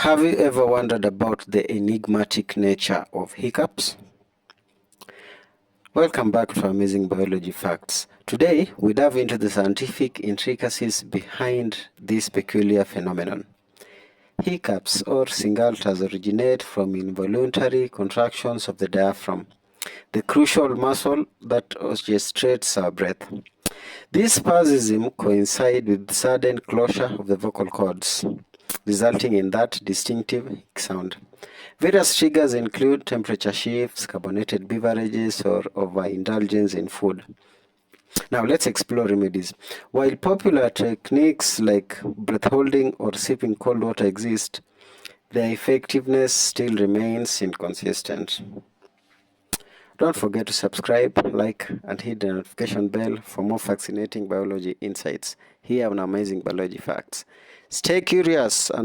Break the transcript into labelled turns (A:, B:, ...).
A: Have you ever wondered about the enigmatic nature of hiccups? Welcome back to Amazing Biology Facts. Today, we dive into the scientific intricacies behind this peculiar phenomenon. Hiccups, or singultas, originate from involuntary contractions of the diaphragm, the crucial muscle that orchestrates our breath. This spasm coincides with sudden closure of the vocal cords, resulting in that distinctive hic sound. Various triggers include temperature shifts, carbonated beverages, or overindulgence in food. Now let's explore remedies. While popular techniques like breath holding or sipping cold water exist, their effectiveness still remains inconsistent. Don't forget to subscribe, like, and hit the notification bell for more fascinating biology insights here on Amazing Biology Facts. Stay curious and